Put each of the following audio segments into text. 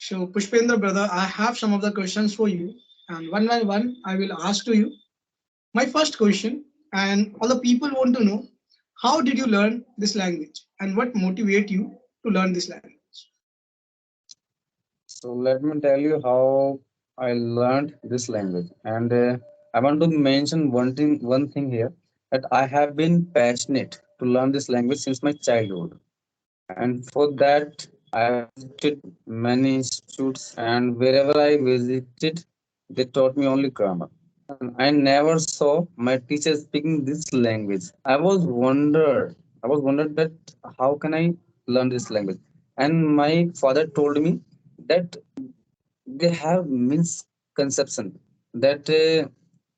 So, Pushpendra, brother, I have some of the questions for you, and one by one, I will ask to you. My first question, and all the people want to know, how did you learn this language, and what motivate you to learn this language? So let me tell you how I learned this language. And I want to mention one thing here that I have been passionate to learn this language since my childhood. And for that, I have visited many institutes, and wherever I visited, they taught me only grammar. And I never saw my teacher speaking this language. I was wondered that how can I learn this language? And my father told me that they have misconception that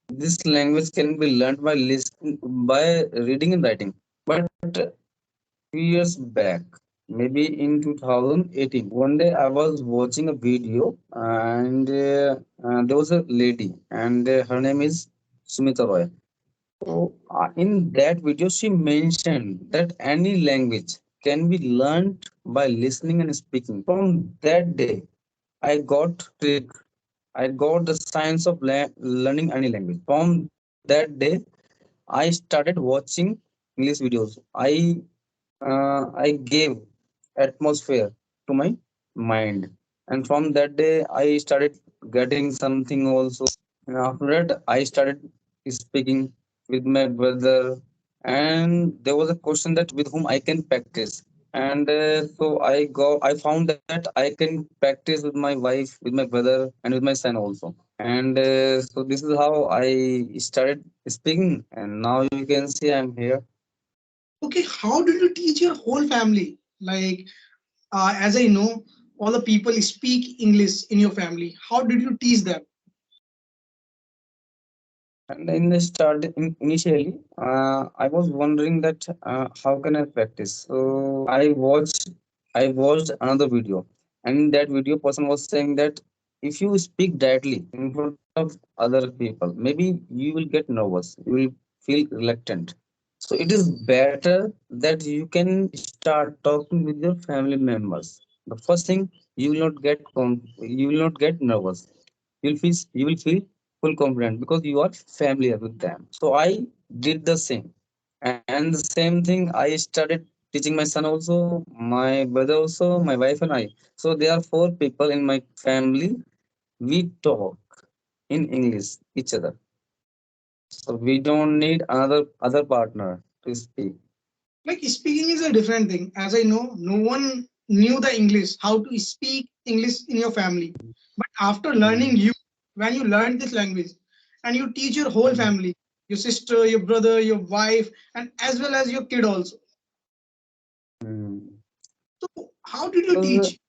this language can be learned by listening, by reading and writing. But few years back, maybe in 2018, one day I was watching a video, and there was a lady, and her name is Sumita Roy. So in that video she mentioned that any language can be learned by listening and speaking. From that day I got trick. I got the science of learning any language. From that day I started watching English videos. I gave atmosphere to my mind, and from that day I started getting something also. And after that I started speaking with my brother, and there was a question that with whom I can practice. And so I found that I can practice with my wife, with my brother, and with my son also. And so this is how I started speaking, and now you can see I'm here. Okay, how did you teach your whole family? Like, as I know, all the people speak English in your family. How did you teach them? And initially, I was wondering that how can I practice. So I watched another video, and in that video, person was saying that if you speak directly in front of other people, maybe you will get nervous, you will feel reluctant. So it is better that you can start talking with your family members. The first thing, you will not get nervous. You will feel full confident because you are familiar with them. So I did the same, and the same thing I started teaching my son also, my brother also, my wife and I. So there are four people in my family. We talk in English each other. So we don't need other partner to speak. Like, speaking is a different thing. As I know, no one knew the English, how to speak English in your family. But after learning Mm. you, when you learn this language, and you teach your whole family, your sister, your brother, your wife, and as well as your kid also. Mm. So, how did you So teach?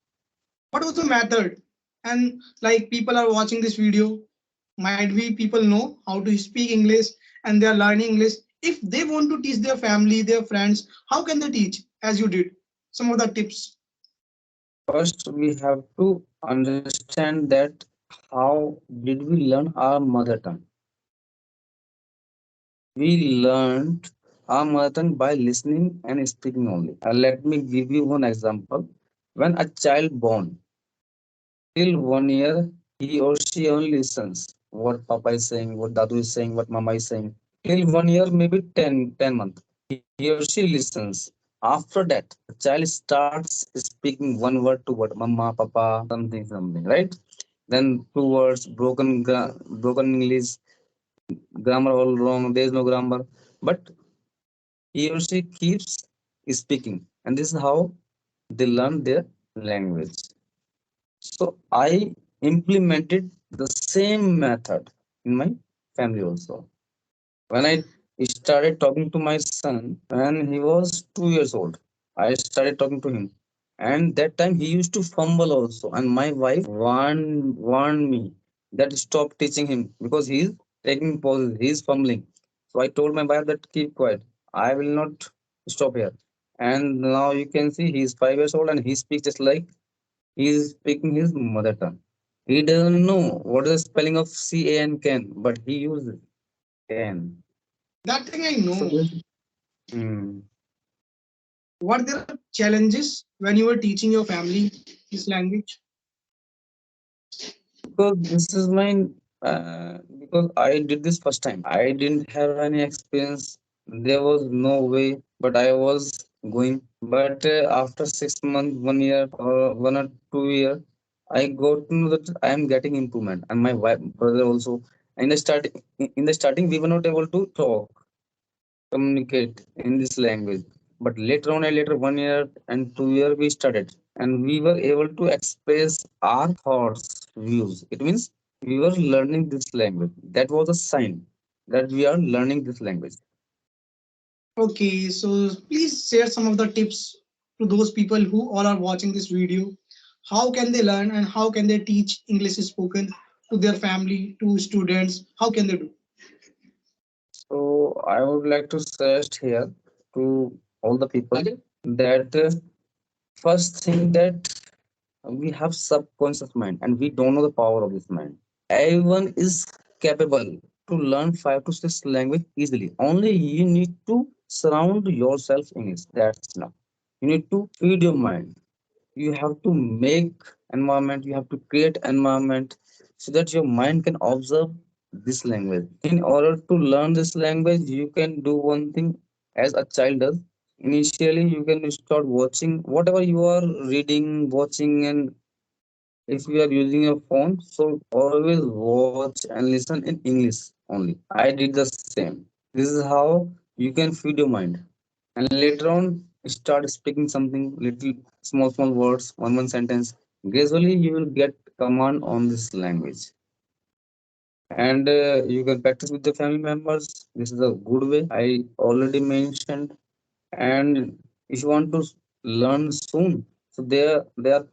What was the method? And like, people are watching this video, might be people know how to speak English and they are learning English. If they want to teach their family, their friends, how can they teach as you did? Some of the tips. first we have to understand that how did we learn our mother tongue. We learned our mother tongue by listening and speaking only. Let me give you one example. When a child born, till 1 year, he or she only listens what Papa is saying, what Dadu is saying, what Mama is saying. Till 1 year, maybe 10 months, he or she listens. After that, the child starts speaking one word to word, Mama, Papa, something, right? Then two words, broken English, grammar all wrong. There is no grammar, but he or she keeps speaking, and this is how they learn their language. So I implemented the same method in my family also. When I started talking to my son when he was 2 years old, I started talking to him, and that time he used to fumble also, and my wife warned me that stop teaching him because he is taking pauses, he is fumbling. So I told my wife that keep quiet, I will not stop here. And now you can see he is 5 years old and he speaks just like he is speaking his mother tongue. He doesn't know what is the spelling of can, but he uses can. That thing I So know. this, mm, What there are challenges when you were teaching your family this language? because this is my because I did this first time. I didn't have any experience. There was no way, but I was going. But after 6 months, 1 year, or 1 or 2 year, I got to know that I am getting improvement, and my wife, brother also. In the starting, we were not able to talk, communicate in this language. But later on, and later 1 year and 2 year, we started, and we were able to express our thoughts, views. It means we were learning this language. That was a sign that we are learning this language. Okay, so please share some of the tips to those people who all are watching this video. How can they learn and how can they teach English spoken to their family, to students? How can they do? So I would like to suggest here to all the people that first thing that we have subconscious mind and we don't know the power of this mind. Everyone is capable to learn 5 to 6 language easily. Only you need to surround yourself in it. That's enough. You need to feed your mind. You have to make environment. You have to create environment so that your mind can observe this language. In order to learn this language, you can do one thing as a child does. Initially, you can start watching whatever you are reading, watching, and if you are using your phone, so always watch and listen in English only. I did the same. This is how you can feed your mind. And later on, start speaking something little small words, one sentence. Gradually, you will get command on this language. And you can practice with the family members. This is a good way. I already mentioned. And if you want to learn soon, so there are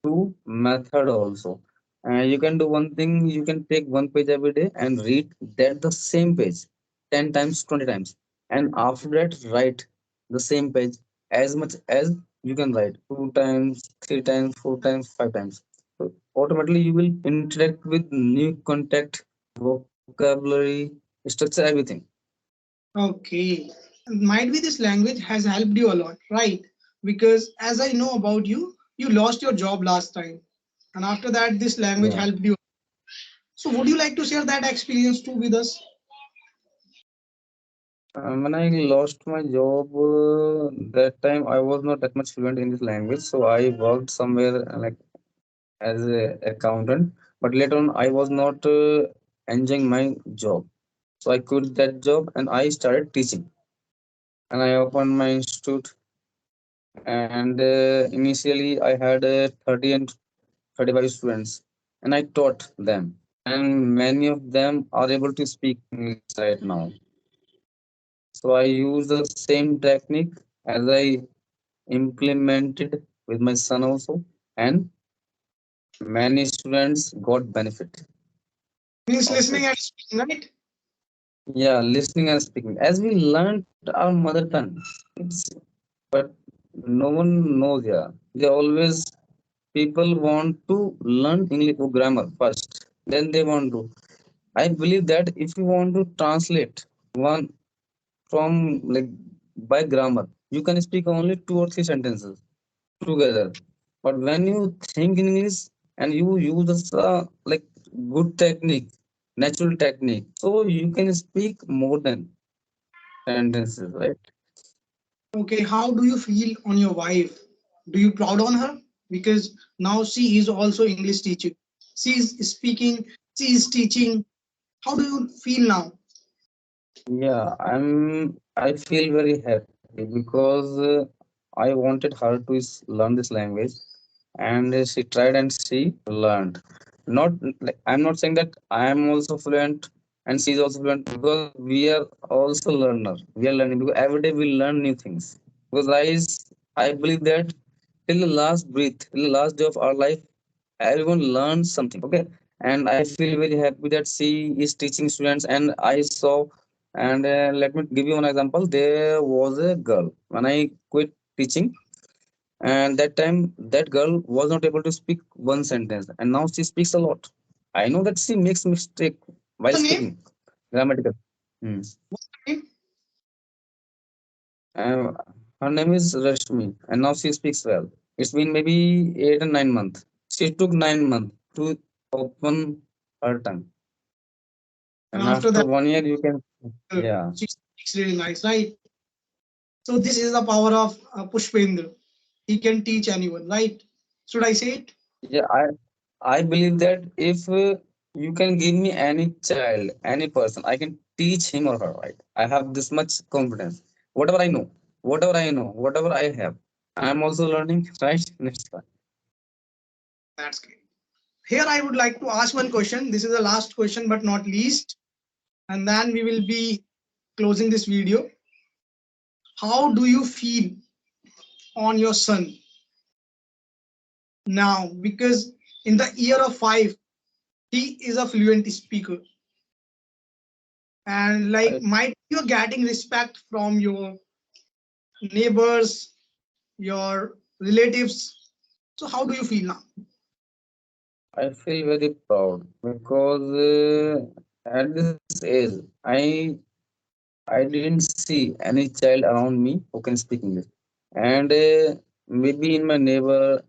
two method also. You can do one thing. You can take one page every day and read that the same page 10 times, 20 times, and after that write the same page as much as you can write 2 times, 3 times, 4 times, 5 times. So automatically you will interact with new contact, vocabulary, structure, everything. Okay. Might be this language has helped you a lot, right? Because as I know about you, you lost your job last time. And after that, this language Yeah. helped you. So would you like to share that experience too with us? When I lost my job, that time I was not that much fluent in this language, so I worked somewhere like as a accountant. But later on, I was not enjoying my job, so I quit that job and I started teaching. And I opened my institute, and initially I had 30 and 35 students, and I taught them, and many of them are able to speak English right now. So I use the same technique as I implemented with my son also, and many students got benefit Means of listening and it. speaking, right? Yeah, listening and speaking. As we learned our mother tongue, it's but no one knows. Yeah, they always people want to learn English grammar first, then they want to. I believe that if you want to translate one from like by grammar, you can speak only 2 or 3 sentences together. But when you think in English and you use this like good technique, natural technique, so you can speak more than sentences, right? Okay, how do you feel on your wife? Do you proud on her? Because now she is also English teaching. She is speaking, she is teaching. How do you feel now? Yeah, I feel very happy because I wanted her to learn this language, and she tried and she learned. Not like I'm not saying that I am also fluent and she's also fluent, because we are also learner. We are learning because every day we learn new things. Because I believe that till the last breath, till the last day of our life, everyone learns something. Okay, and I feel very happy that she is teaching students, and I saw. And let me give you one example. There was a girl when I quit teaching, and that time that girl was not able to speak one sentence, and now she speaks a lot. I know that she makes mistake What's while her name? speaking, grammatical. Hmm. What's her name? Uh, Her name is Rashmi, and now she speaks well. It's been maybe 8 and 9 months. She took 9 months to open her tongue. And And after after that, 1 year, you can, yeah, she speaks really nice, right? So this is the power of Pushpendra. He can teach anyone, right? Should I say it? yeah. I believe that if you can give me any child, any person, I can teach him or her. Right? I have this much confidence. Whatever I have, I am also learning. Right? Next one. That's great. Here I would like to ask one question. This is the last question, but not least, and then we will be closing this video. How do you feel on your son now? Because in the year of 5, he is a fluent speaker, and like I might you're getting respect from your neighbors, your relatives. So how do you feel now? I feel very proud because at this age, I didn't see any child around me who can speak English, and maybe in my neighbor,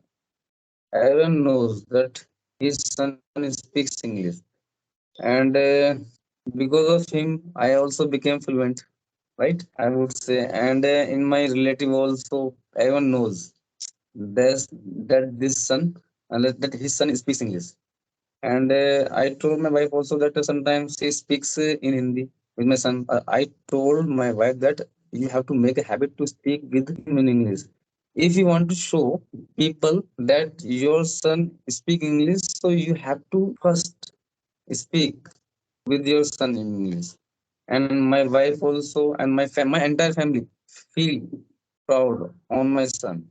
everyone knows that his son speaks English, and because of him, I also became fluent. Right? I would say, and in my relative also, everyone knows there's that this son and that his son speaks English. And I told my wife also that sometimes she speaks in Hindi with my son. I told my wife that you have to make a habit to speak with him in English. If you want to show people that your son speak English, so you have to first speak with your son in English. And my wife also and my entire family feel proud on my son.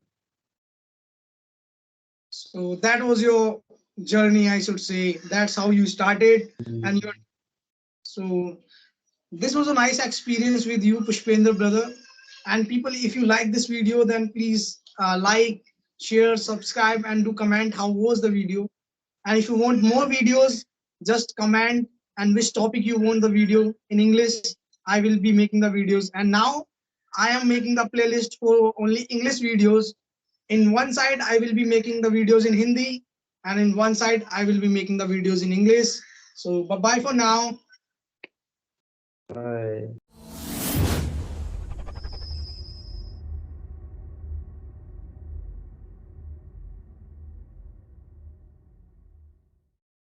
So that was your journey, I should say. That's how you started, and you're so this was a nice experience with you, Pushpender brother. And people, if you like this video, then please like, share, subscribe, and do comment how was the video. And if you want more videos, just comment and which topic you want the video in English. I will be making the videos. And now I am making the playlist for only English videos. In one side, I will be making the videos in Hindi, and in one side, I will be making the videos in English. So bye bye for now. Bye.